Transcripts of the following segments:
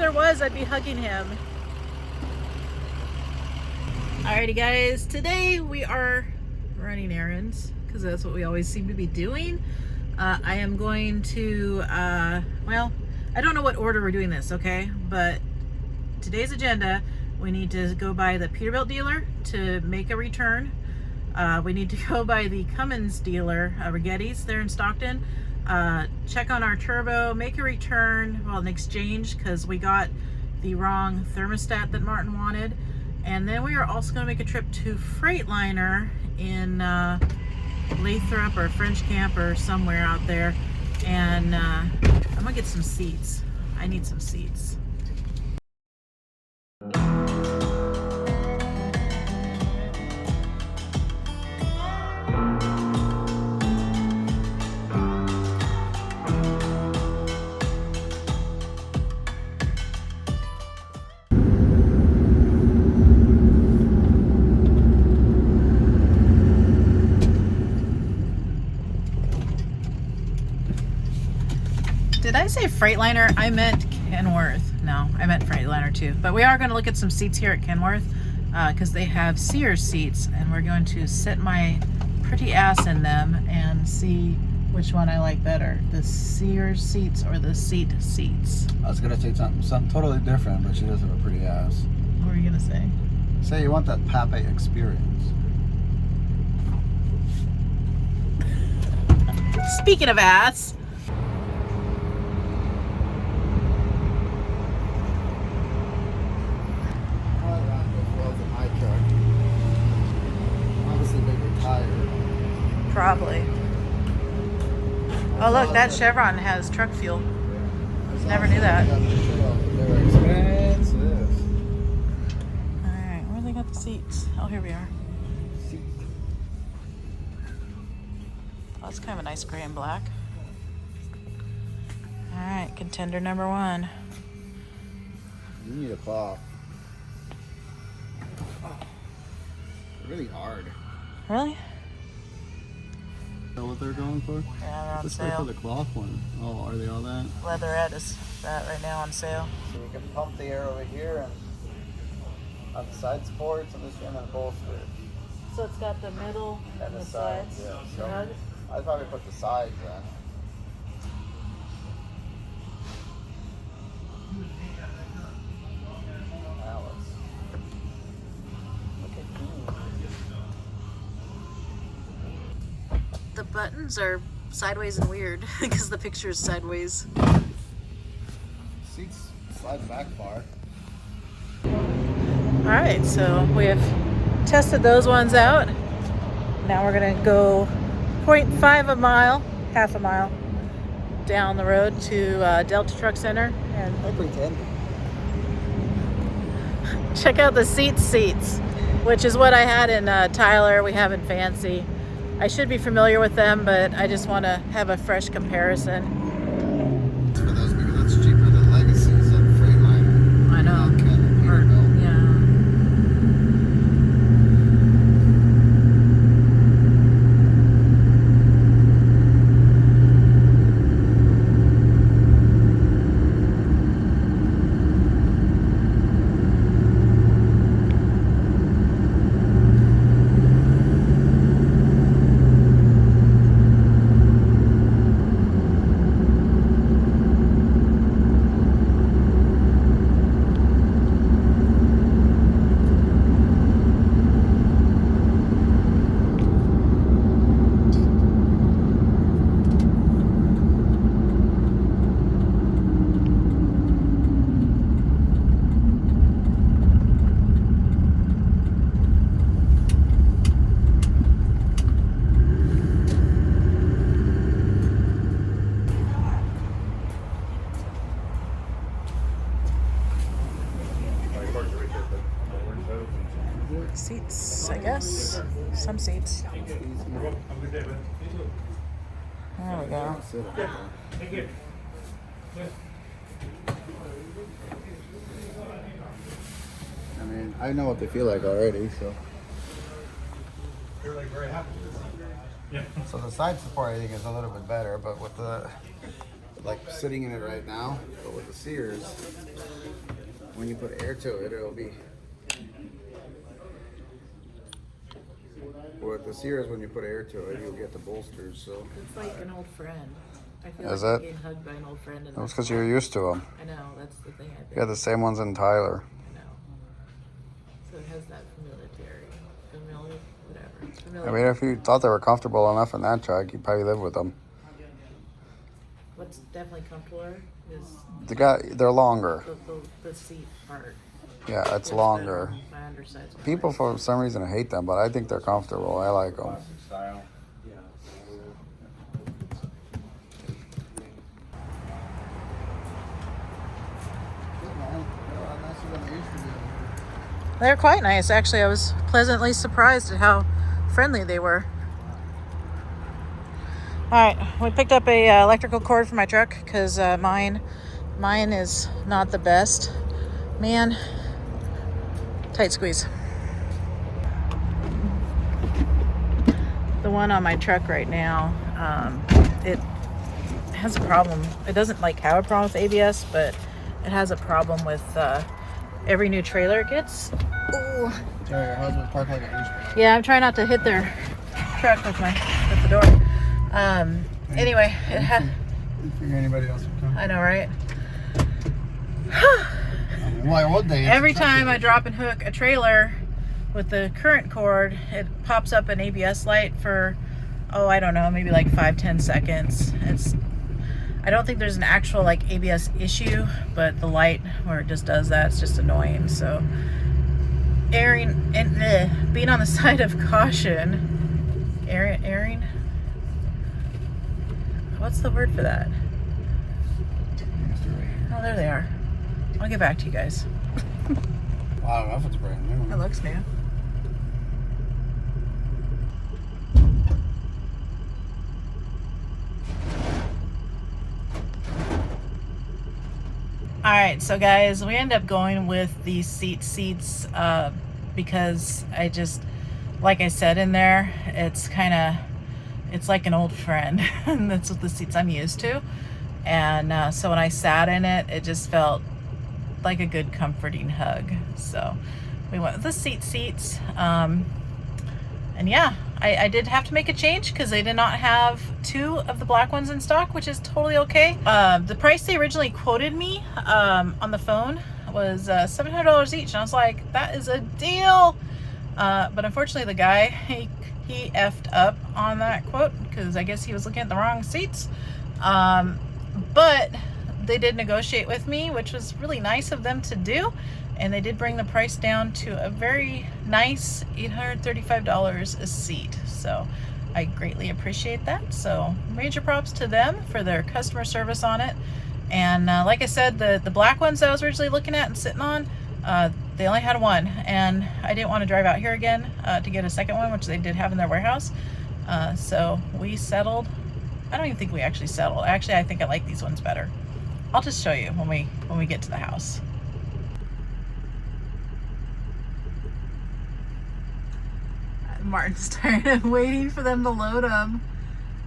dealer was, I'd be hugging him. Alrighty guys, today we are running errands because that's what we always seem to be doing. I am going to, well, I don't know what order we're doing this, okay? But today's agenda, we need to go by the Peterbilt dealer to make a return. We need to go by the Cummins dealer, Righetti's there in Stockton. Check on our turbo, make a return, well, an exchange, because we got the wrong thermostat that Martin wanted. And then we are also going to make a trip to Freightliner in Lathrop or French Camp or somewhere out there. And I'm going to get some seats. I need some seats. Did I say Freightliner? I meant Kenworth. No, I meant Freightliner too. But we are going to look at some seats here at Kenworth because they have Sears seats, and we're going to sit my pretty ass in them and see which one I like better, the Sears seats or the seat seats. I was going to say something totally different, but she does have a pretty ass. What were you going to say? Say you want that Pape experience. Speaking of ass. Probably. Oh look, that Chevron has truck fuel. Never knew that. They're expensive. Alright, where they got the seats? Oh, here we are. Oh, that's kind of a nice gray and black. Alright, contender number one. You need a cloth. Oh, they're really hard. Really? Is that what they're going for? Yeah, they're on Let's sale. go for the cloth one. Oh, are they all that? Leatherette is that right now on sale. So you can pump the air over here and on the side supports and this one and bolster. So it's got the middle and the sides. Yeah. The hug. I'd probably put the sides in. Now let's look at you. The buttons are sideways and weird because the picture is sideways. Seats slide back far. Alright, so we have tested those ones out. Now we're going to go 0.5 a mile, half a mile, down the road to Delta Truck Center and I pretend. check out the seats, which is what I had in Tyler. We have in Fancy. I should be familiar with them, but I just want to have a fresh comparison. For those because that's cheaper than Legacies and Freightliner. I know. Peterbilt. Yeah. Seats, I guess. Some seats. There we go. I mean, I know what they feel like already, so. So the side support I think is a little bit better, but with the like sitting in it right now, but with the Sears, when you put air to it, it'll be. With the Sears, when you put air to it, you'll get the bolsters. So It's like an old friend. I feel Is like I'm it? getting hugged by an old friend. And That's because you're used to them. I know, that's the thing. I think. You had the same ones in Tyler. I know. So it has that whatever. It's I familiar. mean, if you thought they were comfortable enough in that truck, you'd probably live with them. What's definitely comfortable is They're longer. the seat part. Yeah, it's Gets longer. better on my undersides. People, for some reason, hate them, but I think they're comfortable. I like them. style. They're quite nice, actually. I was pleasantly surprised at how friendly they were. All right, we picked up a electrical cord for my truck because mine is not the best. Man, tight squeeze. The one on my truck right now, it has a problem. It doesn't like have a problem with ABS, but it has a problem with every new trailer it gets. Ooh. Sorry, your husband parked like a douchebag. Yeah, I'm trying not to hit their truck with the door. Anyway, it had. Didn't figure anybody else would come. I know, right? Why would they? Every time I drop and hook a trailer with the current cord, it pops up an ABS light for, I don't know, maybe like 5-10 seconds. I don't think there's an actual like ABS issue, but the light where it just does that, it's just annoying. So erring and being on the side of caution, erring. What's the word for that? Oh, there they are. I'll get back to you guys. Well, I don't know if it's brand new. It looks new. All right, so guys, we end up going with the seats because I just, like I said in there, it's like an old friend. And that's what the seats I'm used to. And so when I sat in it, it just felt like a good comforting hug. So we went with the seats. And yeah, I did have to make a change because they did not have 2 of the black ones in stock, which is totally okay. The price they originally quoted me on the phone was $700 each. And I was like, that is a deal. But unfortunately the guy, he effed up on that quote because I guess he was looking at the wrong seats. But they did negotiate with me, which was really nice of them to do. And they did bring the price down to a very nice $835 a seat. So I greatly appreciate that. So major props to them for their customer service on it. And like I said, the black ones I was originally looking at and sitting on, they only had 1. And I didn't want to drive out here again to get a second one, which they did have in their warehouse. So we settled. I don't even think we actually settled. Actually, I think I like these ones better. I'll just show you when we get to the house. Martin's tired of waiting for them to load them.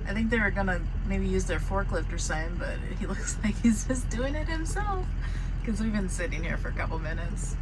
I think they were gonna maybe use their forklift or something, but he looks like he's just doing it himself because we've been sitting here for a couple minutes.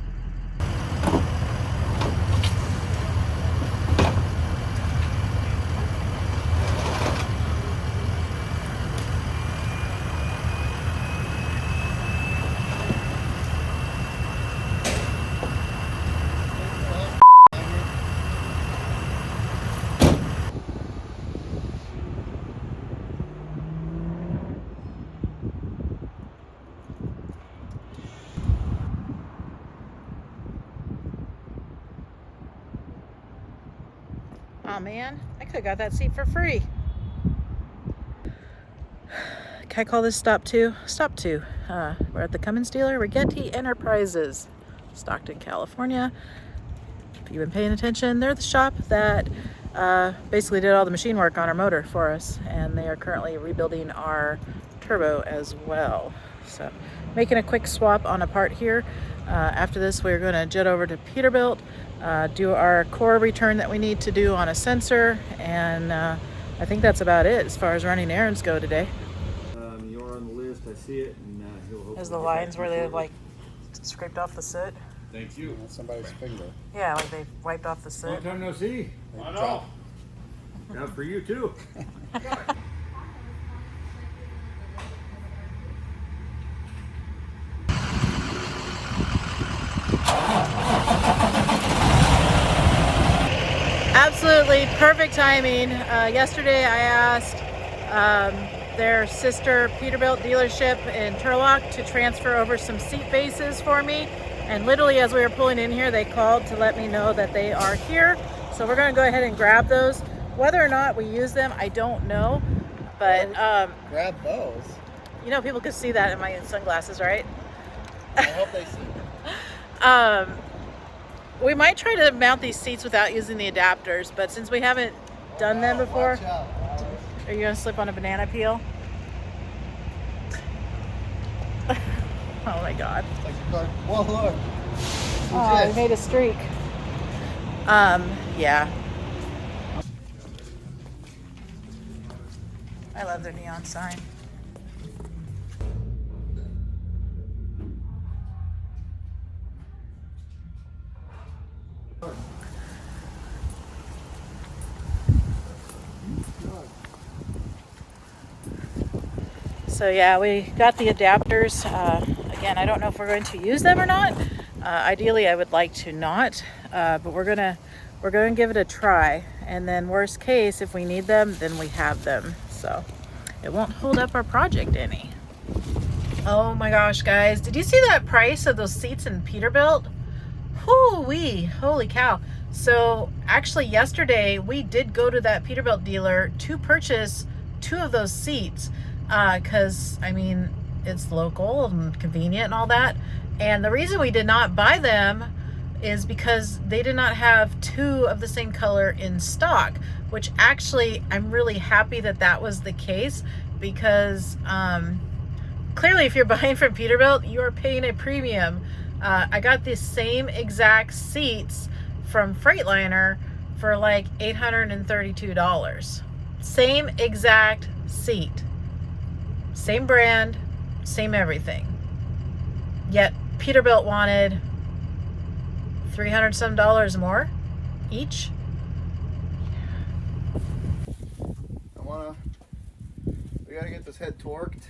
Oh man, I could have got that seat for free. Can I call this stop 2? Stop 2. We're at the Cummins dealer, Righetti Enterprises, Stockton, California. If you've been paying attention, they're the shop that basically did all the machine work on our motor for us, and they are currently rebuilding our turbo as well. So making a quick swap on a part here. After this, we're going to jet over to Peterbilt, do our core return that we need to do on a sensor, and I think that's about it as far as running errands go today. You're on the see it, and he'll hopefully. There's the get lines back where to you they shortly. like scraped off the soot. Thank you. That's somebody's finger. Yeah, like they wiped off the soot. Long time no see. I know. Yeah, for you too. Absolutely perfect timing. Yesterday I asked their sister Peterbilt dealership in Turlock to transfer over some seat bases for me. And literally as we were pulling in here, they called to let me know that they are here. So we're gonna go ahead and grab those. Whether or not we use them, I don't know. But Grab those. you know, people can see that in my sunglasses, right? I hope they see. We might try to mount these seats without using the adapters, but since we haven't done them before, Watch out. are you gonna slip on a banana peel? Oh my God. It's like you're going, whoa, look. Oh, we made a streak. Yeah. I love their neon sign. So yeah, we got the adapters. Again, I don't know if we're going to use them or not. Ideally, I would like to not, but we're gonna give it a try. And then worst case, if we need them, then we have them. So it won't hold up our project any. Oh my gosh, guys, did you see that price of those seats in Peterbilt? Hoo-wee, holy cow. So actually yesterday we did go to that Peterbilt dealer to purchase 2 of those seats because I mean it's local and convenient and all that. And the reason we did not buy them is because they did not have 2 of the same color in stock, which actually I'm really happy that that was the case because clearly if you're buying from Peterbilt, you are paying a premium. I got the same exact seats from Freightliner for like $832. Same exact seat. Same brand, same everything. Yet Peterbilt wanted $300 some more each. We gotta get this head torqued.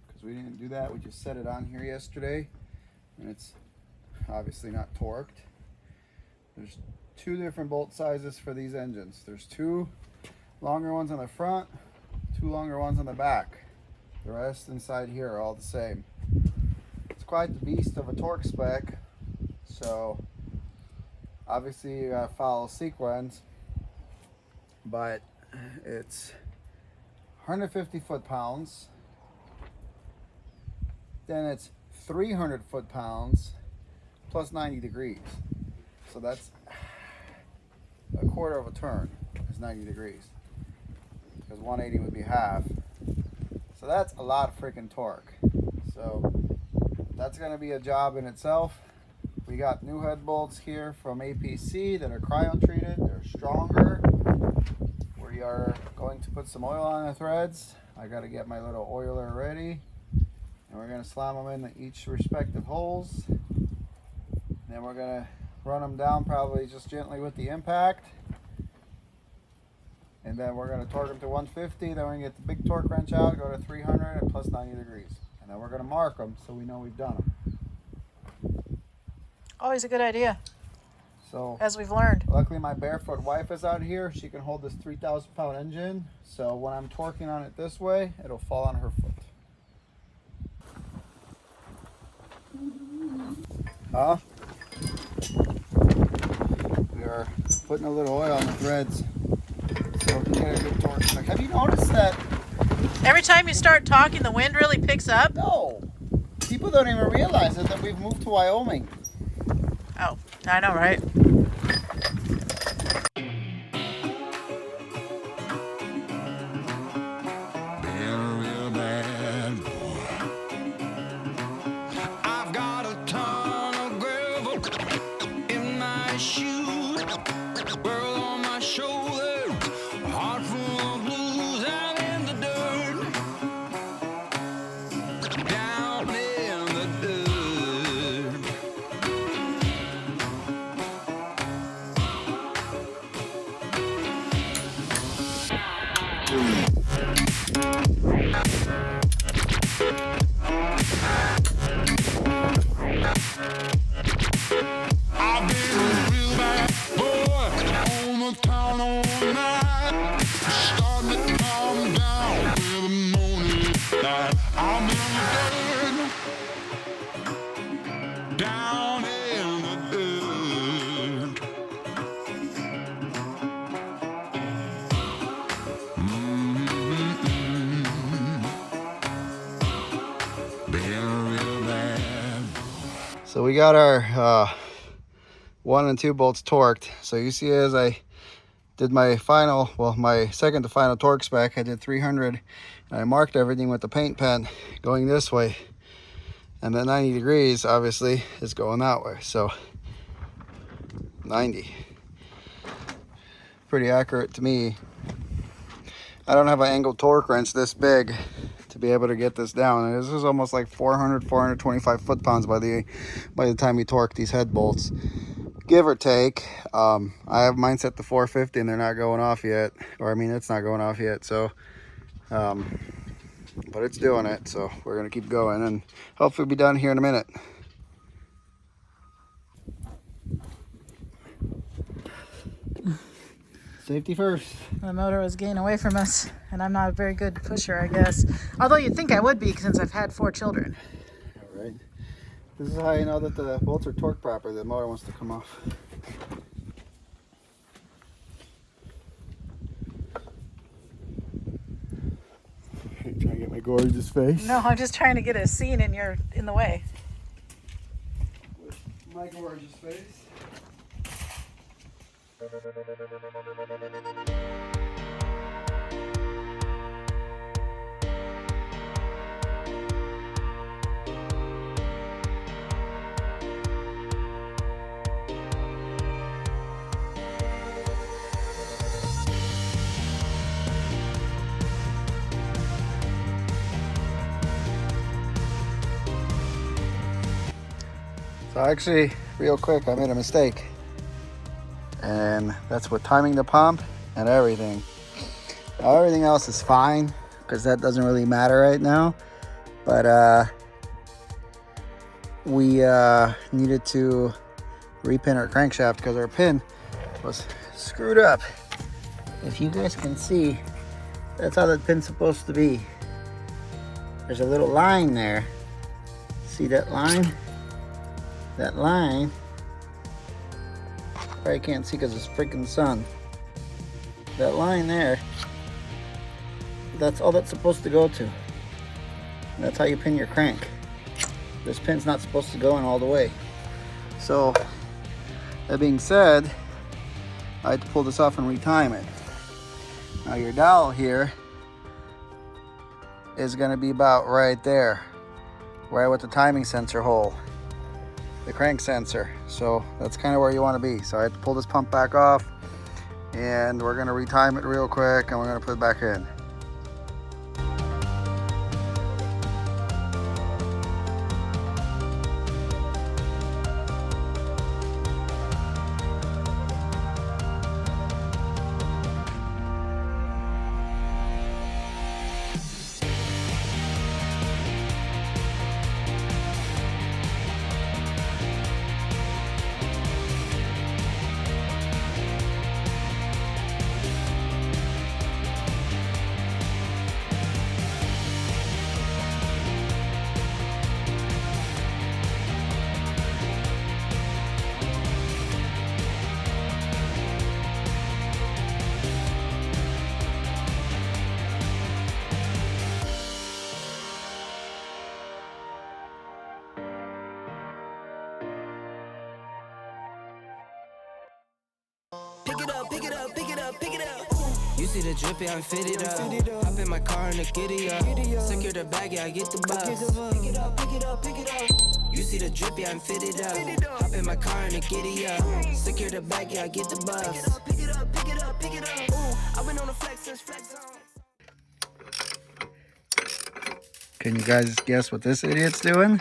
Because we didn't do that. We just set it on here yesterday. And it's obviously not torqued. There's 2 different bolt sizes for these engines. There's 2 longer ones on the front, 2 longer ones on the back. The rest inside here are all the same. It's quite the beast of a torque spec. So obviously you gotta follow sequence, but it's 150 foot-pounds. Then it's 300 foot-pounds plus 90 degrees. So that's a quarter of a turn is 90 degrees. Because 180 would be half. So that's a lot of freaking torque. So that's going to be a job in itself. We got new head bolts here from APC that are cryo treated. They're stronger. We are going to put some oil on the threads. I got to get my little oiler ready. And we're going to slam them into each respective holes. Then we're going to run them down probably just gently with the impact. And then we're going to torque them to 150. Then we're going to get the big torque wrench out, go to 300 and plus 90 degrees. And then we're going to mark them so we know we've done them. Always a good idea, So, as we've learned. luckily my barefoot wife is out here. She can hold this 3,000 pound engine. So when I'm torquing on it this way, it'll fall on her foot. Huh? We are putting a little oil on the threads so we can get a good torque. Like, have you noticed that? Every time you start talking, the wind really picks up. No. People don't even realize it that we've moved to Wyoming. Oh, I know, right? I've been a real bad boy on the town all night. Starting to calm down with the morning light. I'm in the dirt, down in the dirt. Been real bad. So we got our 1 and 2 bolts torqued. So you see, as I did my final, well, my second to final torque spec, I did 300, and I marked everything with the paint pen going this way, and then 90 degrees obviously is going that way. So 90, pretty accurate to me. I don't have an angled torque wrench this big to be able to get this down, and this is almost like 425 foot-pounds by the time we torque these head bolts, give or take. I have mine set to 450 and they're not going off yet, or I mean, it's not going off yet. So but it's doing it, so we're gonna keep going and hopefully be done here in a minute. Safety first. The motor was getting away from us, and I'm not a very good pusher, I guess. Although you'd think I would be, since I've had 4 children. All right. This is how you know that the bolts are torqued properly. The motor wants to come off. Trying to get my gorgeous face. No, I'm just trying to get a scene in the way. My gorgeous face. So actually, real quick, I made a mistake. And that's with timing the pump and everything. Now, everything else is fine, because that doesn't really matter right now. But we needed to repin our crankshaft because our pin was screwed up. If you guys can see, that's how the pin's supposed to be. There's a little line there. See that line? That line, probably can't see because it's freaking sun. That line there, that's all that's supposed to go to. And that's how you pin your crank. This pin's not supposed to go in all the way. So, that being said, I had to pull this off and retime it. Now your dowel here is going to be about right there, right with the timing sensor hole. The crank sensor. So that's kind of where you want to be. So I have to pull this pump back off, and we're going to retime it real quick, and we're going to put it back in. You see the drippy, I'm fitted up. Hop in my car and the giddy up. Secure the bag, yeah, I get the bus. Pick it up, pick it up, pick it up. You see the drippy, I'm fitted up. Hop in my car and the giddy up. Secure the bag, yeah, I get the bus. Pick it up, pick it up, pick it up, pick it up. I've been on the flex since flex zone. Can you guys guess what this idiot's doing?